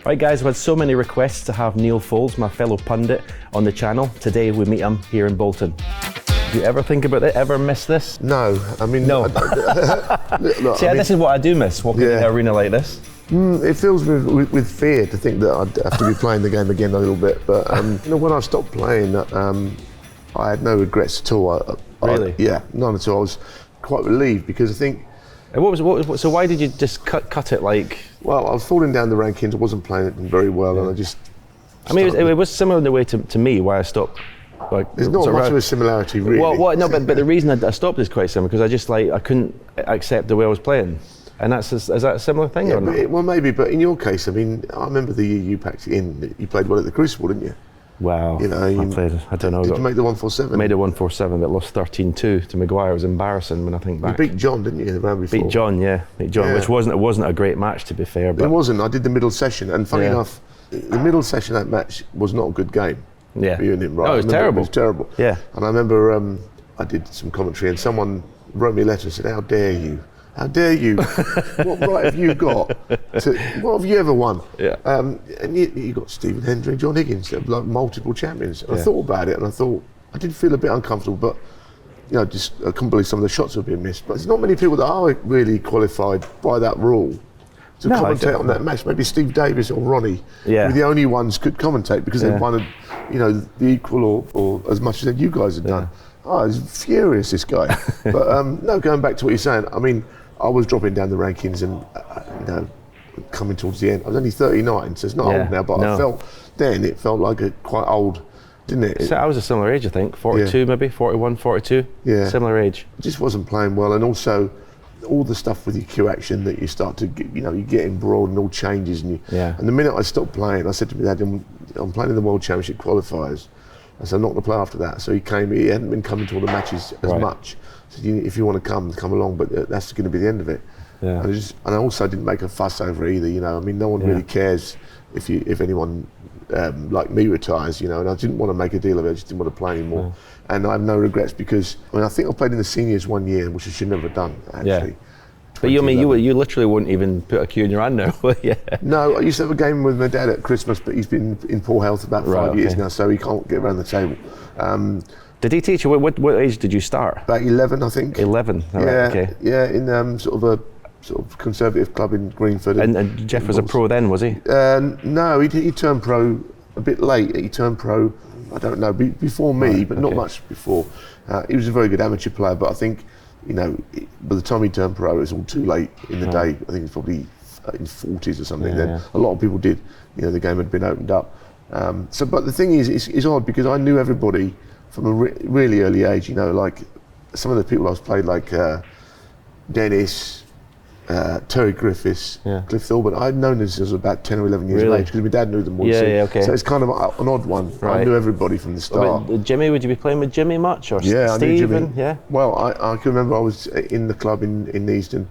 Right guys, we had so many requests to have Neal Foulds, my fellow pundit, on the channel. Today we meet him here in Bolton. Do you ever think about it? Ever miss this? No, I mean... No. Look, See, this is what I do miss, walking in an arena like this. It fills me with fear to think that I'd have to be playing the game again a little bit. But when I stopped playing, I had no regrets at all. Really? Yeah, none at all. I was quite relieved because I think... So why did you just cut it like... Well, I was falling down the rankings, I wasn't playing it very well, and I just... I mean, it was similar in the way to me, why I stopped. Like, there's not much of a similarity, really. Well, no, but the reason I stopped is quite similar, because I just I couldn't accept the way I was playing. And is that a similar thing or not? Well, maybe, but in your case, I mean, I remember the year you packed it in, you played well at the Crucible, didn't you? Wow. You know, I don't know. Did you make the 147? Made a 147, but lost 13-2 to Maguire. It was embarrassing when I think back. You beat John, didn't you, the round before? Beat John, which wasn't a great match, to be fair. But it wasn't. I did the middle session, and funny enough, the middle session of that match was not a good game. Yeah. For you and him, right? Oh, it was terrible. It was terrible. Yeah. And I remember I did some commentary, and someone wrote me a letter and said, "How dare you? How dare you? What right have you got? What have you ever won?" Yeah. And you got Stephen, Hendry, and John Higgins, like multiple champions. And I thought about it, and I did feel a bit uncomfortable, but I couldn't believe some of the shots were being missed. But there's not many people that are really qualified by that rule to commentate on that match. Maybe Steve Davis or Ronnie were the only ones could commentate because they won, the equal or as much as you guys had done. Oh, he's furious, this guy. But no, going back to what you're saying, I mean, I was dropping down the rankings and coming towards the end. I was only 39, so it's not old now, but it felt like quite old, didn't it? So I was a similar age, I think, 42 maybe, 41, 42, similar age. I just wasn't playing well, and also all the stuff with your cue action that you start to get, you get embroiled and all changes, and the minute I stopped playing, I said to my dad, I'm playing in the World Championship qualifiers. I said, I'm not going to play after that. So he hadn't been coming to all the matches as much. So if you want to come along, but that's going to be the end of it. Yeah. And I also didn't make a fuss over it either, I mean, no one really cares if anyone like me retires, and I didn't want to make a deal of it, I just didn't want to play anymore. Yeah. And I have no regrets because, I think I played in the seniors 1 year, which I should never have done, actually. Yeah. But you literally wouldn't even put a cue in your hand now, No, I used to have a game with my dad at Christmas, but he's been in poor health about 5 years now, so he can't get around the table. Did he teach you? What age did you start? About 11, I think. 11, Yeah, in sort of a conservative club in Greenford. And Jeff was a pro then, was he? No, he turned pro a bit late. He turned pro, I don't know, before me, but not much before. He was a very good amateur player, but I think, by the time he turned pro, it was all too late in the day. I think it's probably in his 40s or something. Then a lot of people did. The game had been opened up. But the thing is, it's odd because I knew everybody from a really early age. Like some of the people I was played, like Dennis, Terry Griffiths, Cliff Thorburn. I'd known this as about 10 or 11 years of age because my dad knew them all. So it's kind of an odd one. Right. I knew everybody from the start. But Jimmy, would you be playing with Jimmy much? Or Stephen? I knew Jimmy. Yeah. Well, I can remember I was in the club in Neasden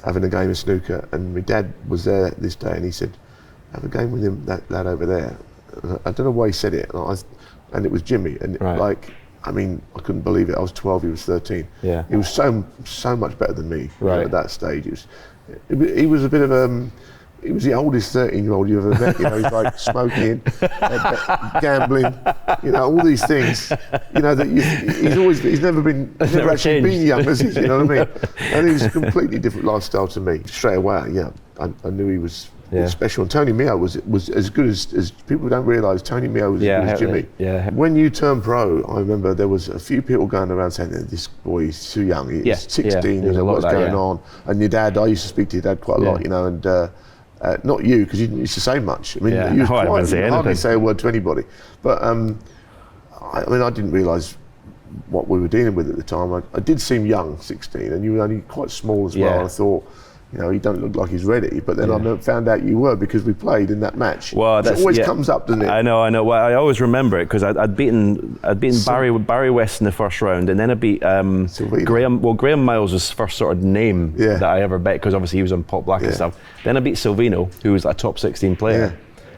having a game of snooker, and my dad was there this day, and he said, "Have a game with him, that lad over there." I don't know why he said it, and it was Jimmy, and I mean, I couldn't believe it. I was 12, he was 13. Yeah. He was so much better than me at that stage. He was a bit of he was the oldest 13-year-old you ever met. He's like smoking, gambling, all these things. He's never actually been young, has he? You know what I mean? And he was a completely different lifestyle to me. Straight away, I knew he was special. And Tony Mio was as good as people don't realise. Tony Mio was as good as Jimmy. Yeah. When you turned pro, I remember there was a few people going around saying that this boy is too young. He's 16. What's going on? And your dad, I used to speak to your dad quite a lot, and. Not you, because you didn't used to say much. I mean, you hardly say a word to anybody. But I didn't realise what we were dealing with at the time. I did seem young, 16, and you were only quite small as well. I thought, he don't look like he's ready. But then I found out you were because we played in that match. Well, that always comes up, doesn't it? I know. Well, I always remember it because I'd beaten Barry West in the first round, and then I beat Graham. Well, Graham Miles was the first sort of name that I ever bet because obviously he was on Pop Black and stuff. Then I beat Silvino, who was a top 16 player.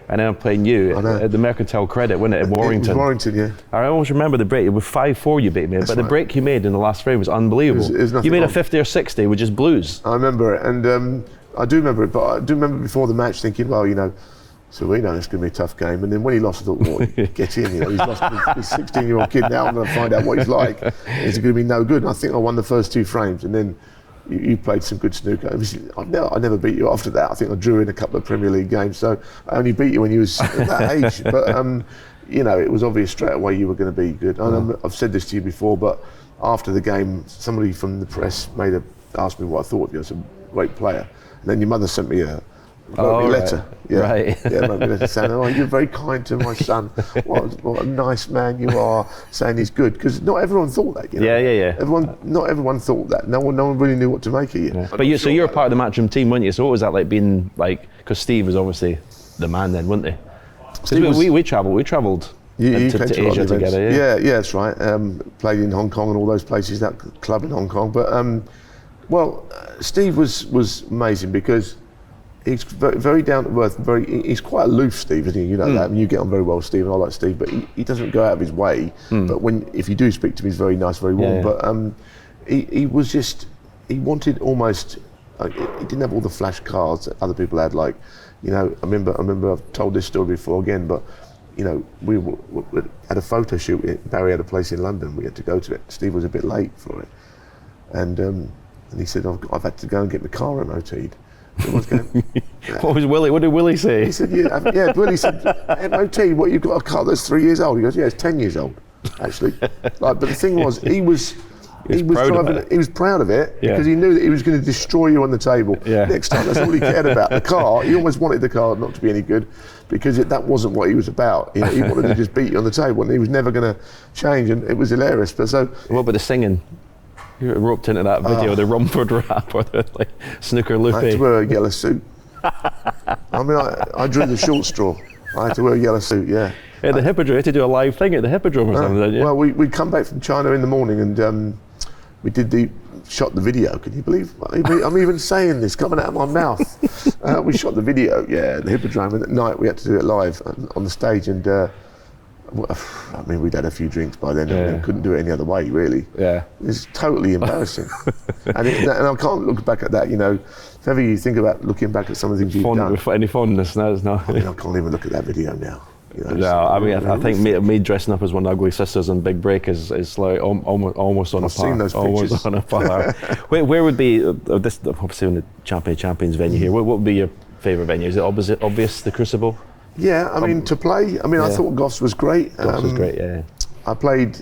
And then I'm playing you at the Mercantile Credit, wasn't it, at Warrington? It was Warrington, yeah. I always remember the break. It was 5-4 you beat me, but the break you made in the last frame was unbelievable. You made a 50 or 60 with just blues. I remember it, and I do remember it, but I do remember before the match thinking, well, So we know it's going to be a tough game. And then when he lost, I thought, well, get in. You know, he's lost his 16-year-old kid. Now I'm going to find out what he's like. Is it going to be no good? And I think I won the first 2 frames. And then you played some good snooker. I never beat you after that. I think I drew in a couple of Premier League games. So I only beat you when you was at that age. But you know, it was obvious straight away you were going to be good. And I've said this to you before, but after the game, somebody from the press asked me what I thought of you. I was a great player. And then your mother sent me a letter. Yeah, right. Yeah, wrote me a letter saying, "Oh, you're very kind to my son. What a nice man you are." Saying he's good, because not everyone thought that. You know? Yeah. Not everyone thought that. No one really knew what to make of you. Yeah. But so you were part of the Matchroom team, weren't you? So what was that like being like? Because Steve was obviously the man then, wasn't he? Because we travelled. You to came to Asia together. Yeah, that's right. Played in Hong Kong and all those places. That club in Hong Kong, but Steve was amazing because he's very down to earth. He's quite aloof, Steve, isn't he? You know that. I mean, you get on very well, Steve, and I like Steve, but he doesn't go out of his way. But if you do speak to him, he's very nice, very warm. Yeah. But he wanted almost. He didn't have all the flash cards that other people had. Like, you know, I remember I've told this story before again, but you know, we had a photo shoot. Barry had a place in London. We had to go to it. Steve was a bit late for it, and he said, "I've had to go and get my car MOT'd." What did Willie say? He said, yeah. Willie said, "MOT, what, you've got a car that's 3 years old?" He goes, "Yeah, it's 10 years old, actually." But the thing was, he was proud of it because he knew that he was going to destroy you on the table next time. That's all he cared about. The car, he almost wanted the car not to be any good because that wasn't what he was about. You know, he wanted to just beat you on the table, and he was never going to change, and it was hilarious. But what about the singing? You roped into that video, the Romford rap or the snooker loopy. I had to wear a yellow suit. I mean, I drew the short straw. I had to wear a yellow suit, yeah. At the Hippodrome, you had to do a live thing at the Hippodrome or something, didn't you? Well, we'd come back from China in the morning and we shot the video. Can you believe? I'm even saying this coming out of my mouth. We shot the video, at the Hippodrome, and at night we had to do it live on the stage. And I mean, we'd had a few drinks by then and couldn't do it any other way, really. Yeah, it's totally embarrassing. and I can't look back at that. You know, if ever you think about looking back at some of the things you've done, any fondness? No, it's not. I mean, I can't even look at that video now. You know, no, I mean, I think me dressing up as one of the Ugly Sisters on Big Break is like almost on a par. I've seen those pictures. Almost on a par. Where would be this? Obviously, in the Champions venue here. What would be your favourite venue? Is it obvious the Crucible? Yeah, I mean, to play. I mean, I thought Goss was great. Goss was great. Yeah. I played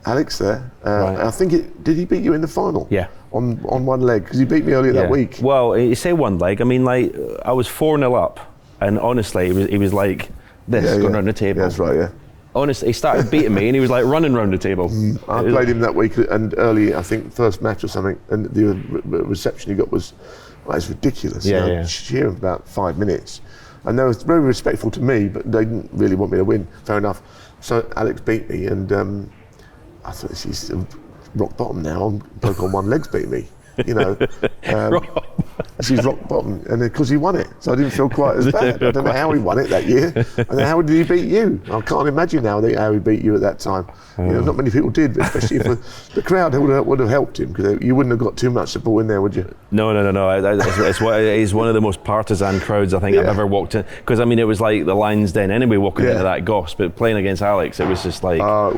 Alex there. Right. I think did he beat you in the final? Yeah. On one leg, because he beat me earlier that week. Well, you say one leg. I mean, like I was 4-0 up, and honestly, he was like this going around the table. Yeah, that's right. Yeah. Honestly, he started beating me, and he was like running around the table. I played him that week, and early, I think, first match or something, and the reception he got was, it's ridiculous. Yeah. Cheer him for about 5 minutes. And they were very respectful to me, but they didn't really want me to win. Fair enough. So Alex beat me, and I thought, she's rock bottom now. Bloke on one leg's beat me. You know, she's rock bottom, and because he won it, so I didn't feel quite as bad. I don't know how he won it that year, and then how did he beat you? I can't imagine now how he beat you at that time. You know, not many people did, especially if the crowd would have helped him, because you wouldn't have got too much support in there, would you? No. It's one of the most partisan crowds I think I've ever walked in, because I mean it was like the Lions Den anyway walking into that Goss, but playing against Alex, it was just like it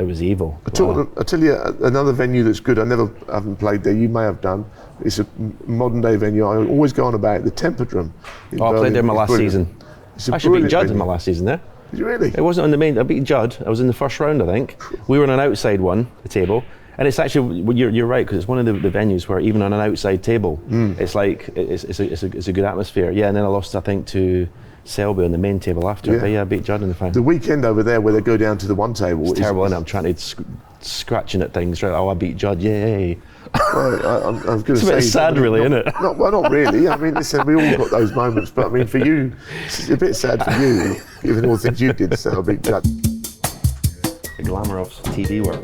was evil. I tell you another venue that's good. I haven't played there. You may have done. It's a modern day venue. I always go on about it. The Tempodrome. I played there in my last season. I actually beat Judd in my last season there. Did you really? It wasn't on the main. I beat Judd. I was in the first round, I think. We were on an outside one, the table. And it's actually, you're right, because it's one of the venues where even on an outside table, it's like, it's a good atmosphere. Yeah, and then I lost, I think, to Selby on the main table after. But I beat Judd in the final. The weekend over there where they go down to the one table. It's terrible, and I'm trying to scratching at things. Right? Oh, I beat Judd, yay. Well, I was going to say, it's a bit sad, really, isn't it? Not really. I mean, listen, we all got those moments, but I mean, for you, it's a bit sad for you, given all the things you did to say I beat Judd. The glamour of TV work.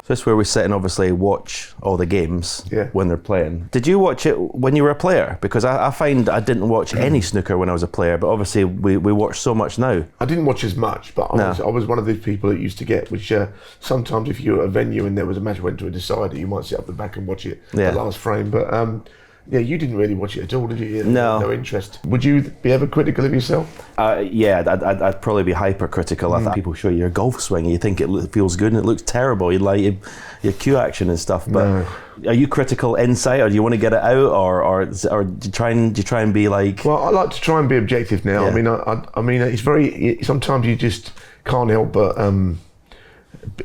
So this is where we sit and obviously watch all the games when they're playing. Did you watch it when you were a player? Because I find I didn't watch any snooker when I was a player, but obviously we watch so much now. I didn't watch as much, but I was one of these people that used to get, which sometimes if you were at a venue and there was a match went to a decider, you might sit up the back and watch it the last frame. But you didn't really watch it at all, did you? No interest. Would you be ever critical of yourself? I'd probably be hypercritical. I think people show you your golf swing and you think it feels good and it looks terrible. You like your cue action and stuff. But are you critical inside, or do you want to get it out, or do you try and be like? Well, I like to try and be objective now. I mean, it's very. Sometimes you just can't help but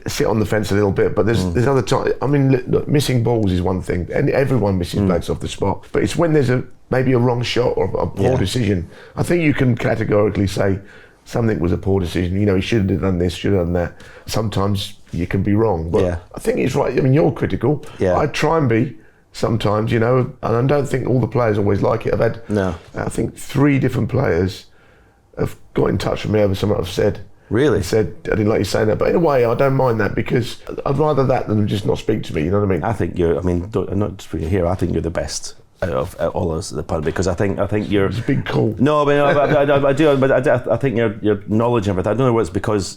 sit on the fence a little bit, but there's other times. I mean, look, missing balls is one thing, and everyone misses blacks off the spot. But it's when there's maybe a wrong shot or a poor decision. I think you can categorically say something was a poor decision. He should have done this, should have done that. Sometimes you can be wrong, but I think it's right. I mean, you're critical. I try and be sometimes, and I don't think all the players always like it. I've had, I think 3 different players have got in touch with me over something I've said. Really? He said, I didn't like you saying that, but in a way, I don't mind that, because I'd rather that than just not speak to me, you know what I mean? I think I'm not just putting you here, I think you're the best out of all of us at the pub, because I think you're... It's a big call. No, I do, but I think your knowledge of it, I don't know whether it's because,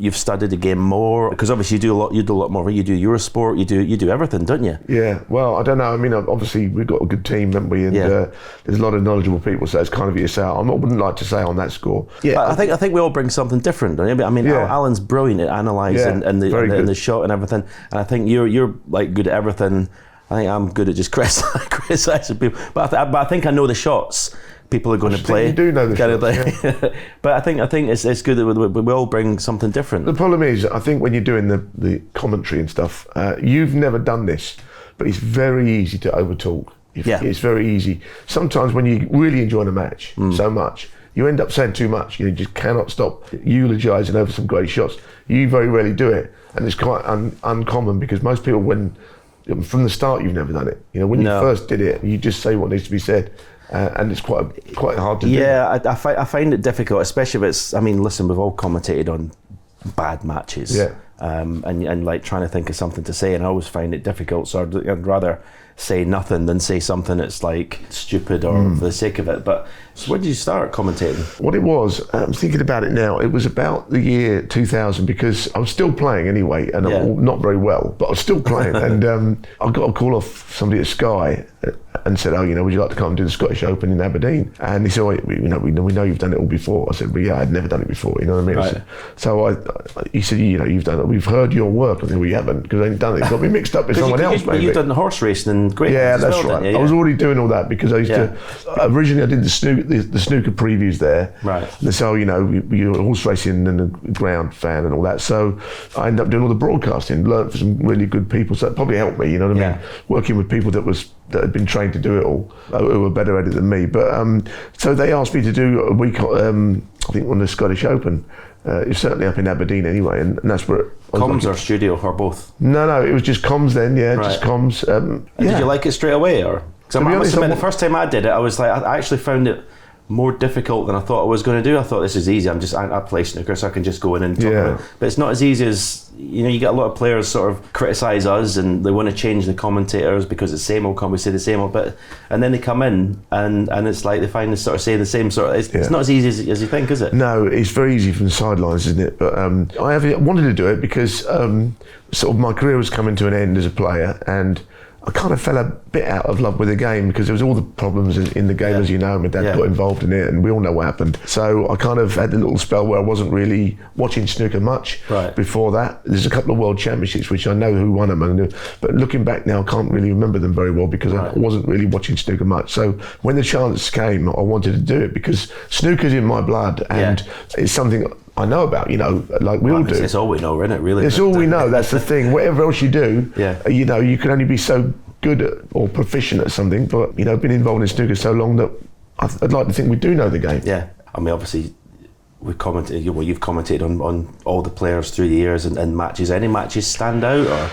you've studied the game more, because obviously you do a lot more. You do Eurosport, you do everything, don't you? Yeah. Well, I don't know. I mean, obviously we've got a good team, haven't we? And there's a lot of knowledgeable people, so it's kind of yourself. I wouldn't like to say on that score. Yeah. I think we all bring something different, don't you? I mean, Alan's brilliant at analysing and the shot and everything, and I think you're like good at everything. I think I'm good at just criticising people, but I think I know the shots people are going to play. You do know the shots, but I think it's good that we all bring something different. The problem is, I think when you're doing the commentary and stuff, you've never done this, but it's very easy to overtalk. It's very easy. Sometimes when you're really enjoying a match so much, you end up saying too much. You just cannot stop eulogising over some great shots. You very rarely do it, and it's quite uncommon, because most people, from the start, you've never done it. When you first did it, you just say what needs to be said. And it's quite hard to do. Yeah, I find it difficult, especially if it's. I mean, listen, we've all commentated on bad matches, and like trying to think of something to say, and I always find it difficult. So I'd rather say nothing than say something that's like stupid or for the sake of it. But so when did you start commentating? What it was, I'm thinking about it now. It was about the year 2000, because I was still playing anyway, and not very well, but I was still playing. And I got a call off somebody at Sky and said, would you like to come and do the Scottish Open in Aberdeen? And he said, we know you've done it all before. I said, well, I'd never done it before, you know what I mean? Right. He said, you've done it. We've heard your work. I said, we haven't, because I ain't done it. It got me mixed up with someone else, maybe. You've done horse racing and great. Yeah, that's right. I was already doing all that, because I used to, originally I did the snooker previews there. Right. And so, you're a horse racing and a ground fan and all that. So I ended up doing all the broadcasting, learned from some really good people. So that probably helped me, you know what I mean? Working with people that had been trained to do it all, who were better at it than me. But so they asked me to do a week, I think on the Scottish Open. It's certainly up in Aberdeen anyway, and that's where comms or studio or both? No, it was just comms then, just comms. Did you like it straight away, or? Because I must admit, the first time I did it, I was like, I actually found it more difficult than I thought I was going to do. I thought, this is easy. I play snooker, so I can just go in and talk about it. But it's not as easy as, you get a lot of players sort of criticise us, and they want to change the commentators because it's the same old, we say the same old bit, and then they come in and it's like they find this sort of saying the same sort of. It's not as easy as you think, is it? No, it's very easy from the sidelines, isn't it? But I wanted to do it because sort of my career was coming to an end as a player, and I kind of fell a bit out of love with the game, because there was all the problems in the game, as you know. My dad got involved in it, and we all know what happened. So I kind of had a little spell where I wasn't really watching snooker much before that. There's a couple of World Championships which I know who won them, but looking back now, I can't really remember them very well, because I wasn't really watching snooker much. So when the chance came, I wanted to do it, because snooker's in my blood, and it's something I know about, like we all do. It's all we know, isn't it, really? It's all we know, that's the thing. Whatever else you do, you can only be so good at, or proficient at something, but, been involved in snooker so long that I'd like to think we do know the game. Yeah, I mean, obviously, we commented. Well, you've commented on all the players through the years and matches. Any matches stand out? Or?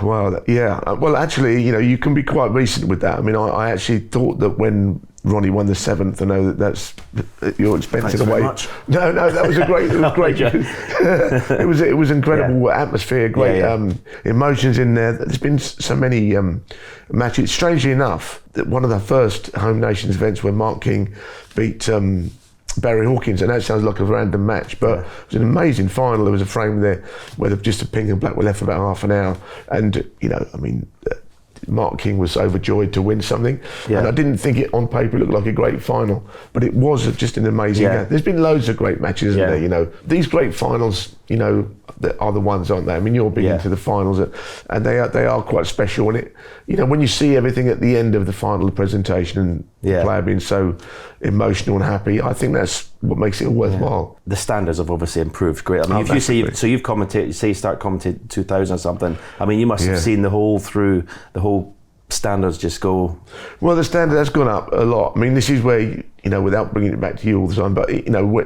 Well, yeah. Well, actually, you can be quite recent with that. I mean, I actually thought that when Ronnie won the 7th, I know that's your expense in a way. No, that was great. It was great. it was incredible atmosphere, great emotions in there. There's been so many matches. Strangely enough, that one of the first Home Nations events where Mark King beat Barry Hawkins, and that sounds like a random match, but it was an amazing final. There was a frame there where just the pink and black were left for about half an hour, and Mark King was overjoyed to win something, and I didn't think it on paper looked like a great final, but it was just an amazing game. There's been loads of great matches, isn't there? These great finals, that are the ones, aren't they? I mean, you're big into the finals, and they are quite special. And when you see everything at the end of the final presentation and the player being so emotional and happy, I think that's what makes it worthwhile. The standards have obviously improved great. I mean, if you see, so you've commentated, you say you start commentating 2000 or something. I mean, you must have seen the whole standards just go. Well, the standard has gone up a lot. I mean, this is where without bringing it back to you all the time, but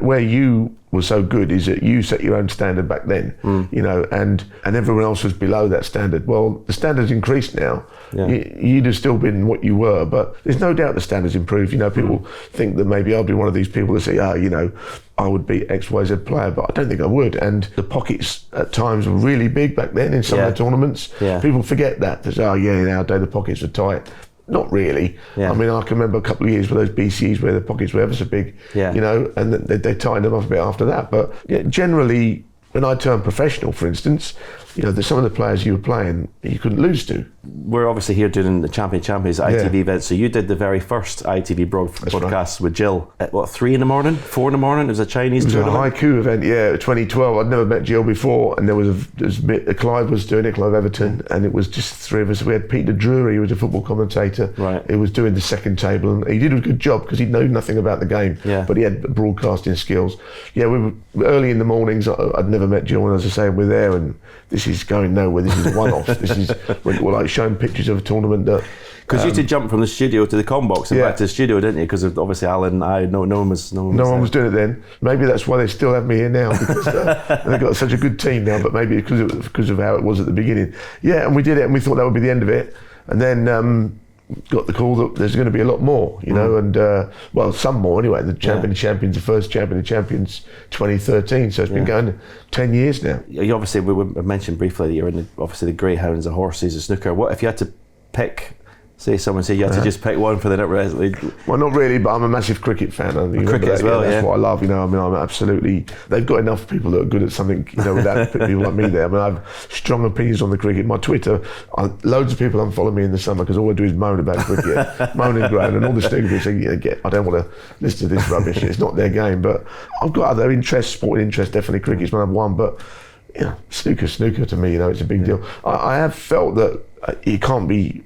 where you were so good is that you set your own standard back then, and everyone else was below that standard. Well, the standard's increased now. You'd have still been what you were, but there's no doubt the standard's improved. People think that maybe I'll be one of these people that say, I would be XYZ player, but I don't think I would. And the pockets at times were really big back then in some of the tournaments. People forget that. There's, nowadays the pockets are tight. Not really. I mean, I can remember a couple of years with those BCs where the pockets were ever so big, and they tightened them up a bit after that. But generally, when I turned professional, for instance, some of the players you were playing, you couldn't lose to. We're obviously here doing the Champions ITV event, so you did the very first ITV broadcast with Jill at 3 in the morning, 4 in the morning. It was a Chinese tournament. It was a haiku event, 2012. I'd never met Jill before, and there was Clive was doing it, Clive Everton, and it was just 3 of us. We had Peter Drury, who was a football commentator, who was doing the second table, and he did a good job because he knew nothing about the game, but he had broadcasting skills. We were early in the mornings. I'd never met Jill, and as I say, we're there, and this is going nowhere. This is a one-off. This is we're like showing pictures of a tournament that. Because you had to jump from the studio to the comm box and back to the studio, didn't you? Because obviously Alan and I, no one was doing it then. Maybe that's why they still have me here now, because they've got such a good team now. But maybe because of how it was at the beginning. And we did it, and we thought that would be the end of it, and then. Got the call that there's going to be a lot more, and some more anyway. The Champion of Champions, the first Champion of Champions, 2013. So it's been going 10 years now. You obviously, we mentioned briefly that you're in the greyhounds, the horses, the snooker. What if you had to pick? Say someone said you had to just pick one for the next. Well, not really, but I'm a massive cricket fan. Cricket as well, that's what I love. I'm absolutely. They've got enough people that are good at something, without people like me there. I mean, I have strong opinions on the cricket. My Twitter, loads of people unfollow me in the summer because all I do is moan about cricket, moan and groan, and all the stupid people say, I don't want to listen to this rubbish. It's not their game, but I've got other interests, sporting interests. Definitely cricket's my number one, but snooker to me, it's a big deal. I have felt that you can't be.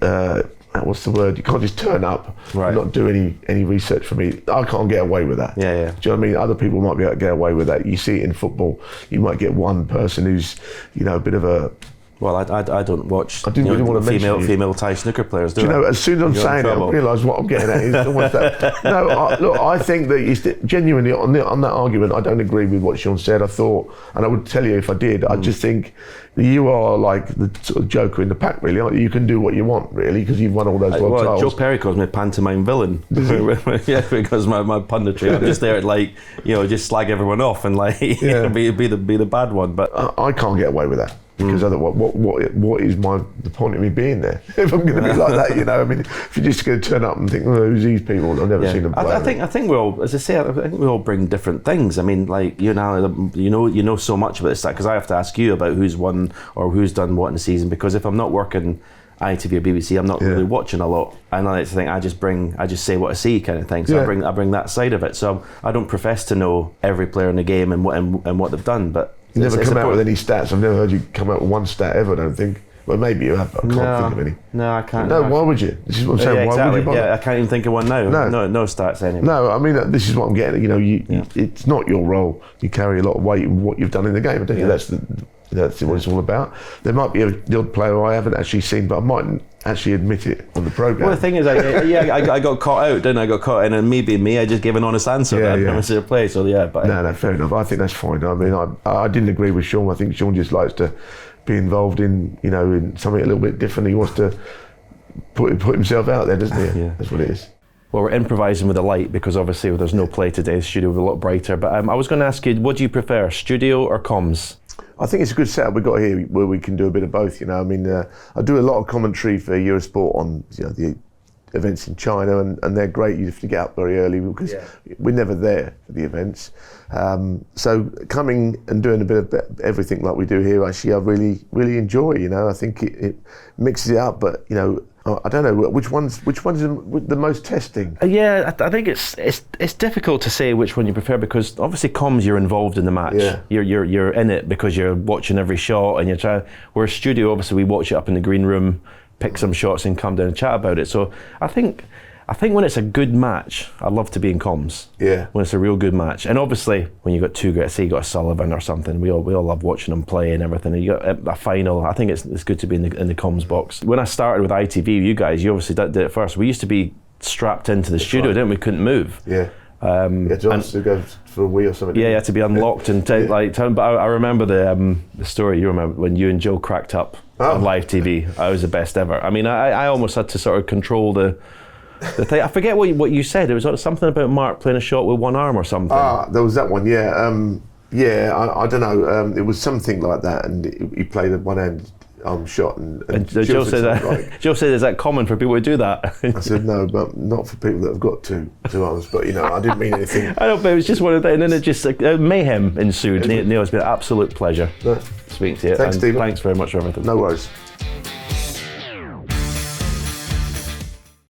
What's the word? You can't just turn up and not do any research for me. I can't get away with that. Do you know what I mean? Other people might be able to get away with that. You see it in football. You might get one person who's, a bit of a. Well, I don't watch. I didn't really want to female Thai snooker players. Do you know? As soon as I'm saying it, I realise what I'm getting at is almost that. No, I think that genuinely on that argument, I don't agree with what Sean said. I thought, and I would tell you if I did. I just think that you are like the sort of joker in the pack, really, aren't you? You can do what you want, really, because you've won all those world titles. Joe Perry calls me a pantomime villain. Because my punditry. I'm just there to just slag everyone off and be the bad one. But I can't get away with that. Because otherwise, what is the point of me being there if I'm going to be like that? I mean, if you're just going to turn up and think, who's these people? I've never seen them play. I think we all, as I say, I think we all bring different things. I mean, like you and Alan, you know so much about this stuff because I have to ask you about who's won or who's done what in the season. Because if I'm not working ITV or BBC, I'm not really watching a lot. And I like to think I just say what I see, kind of thing. So I bring that side of it. So I don't profess to know every player in the game and what they've done, but. You never come out with any stats. I've never heard you come out with one stat ever, I don't think. Well, maybe you have, but I can't think of any. No, I can't. No, why would you? This is what I'm saying. Why would you bother? I can't even think of one now. No stats anyway. No, I mean, this is what I'm getting at. It's not your role. You carry a lot of weight in what you've done in the game. I don't think that's That's what it's all about. There might be the odd player I haven't actually seen, but I mightn't actually admit it on the programme. Well, the thing is, I got caught out, didn't I? I got caught in, and me, I just gave an honest answer that I'd never seen her play. So yeah, but no, fair enough. I think that's fine. I mean, I didn't agree with Sean. I think Sean just likes to be involved in, in something a little bit different. He wants to put himself out there, doesn't he? Yeah. That's what it is. Well, we're improvising with the light because obviously there's no play today. The studio will be a lot brighter. But I was going to ask you, what do you prefer, studio or comms? I think it's a good setup we've got here where we can do a bit of both. I mean, I do a lot of commentary for Eurosport on the events in China, and they're great. You have to get up very early because we're never there for the events. So coming and doing a bit of everything like we do here, actually, I really, really enjoy. I think it mixes it up, but I don't know which one's the most testing. Yeah, I think it's difficult to say which one you prefer because obviously comms, you're involved in the match. Yeah. You're in it because you're watching every shot and you're trying. Whereas studio, obviously we watch it up in the green room, pick some shots and come down and chat about it. So I think when it's a good match, I love to be in comms. Yeah. When it's a real good match, and obviously when you got two great, say you got a Sullivan or something, we all love watching them play and everything. And you got a final. I think it's good to be in the comms box. When I started with ITV, you obviously did it first. We used to be strapped into the studio, didn't we? Couldn't move. Yeah. You had to go for a wee or something. Yeah, you had to be unlocked and take time. But I remember the story. You remember when you and Joe cracked up on live TV? I was the best ever. I mean, I almost had to sort of control the thing. I forget what you said. It was something about Mark playing a shot with one arm or something. There was that one. Yeah, I don't know. It was something like that, and he played a one-handed shot. And Joe said that. Joe said, "Is that common for people to do that?" I said, "No, but not for people that have got two arms." But I didn't mean anything. I know, but it was just one of the, and then it just mayhem ensued. Neal, it's been an absolute pleasure speaking to you. Thanks, Stephen. Thanks very much for everything. No worries.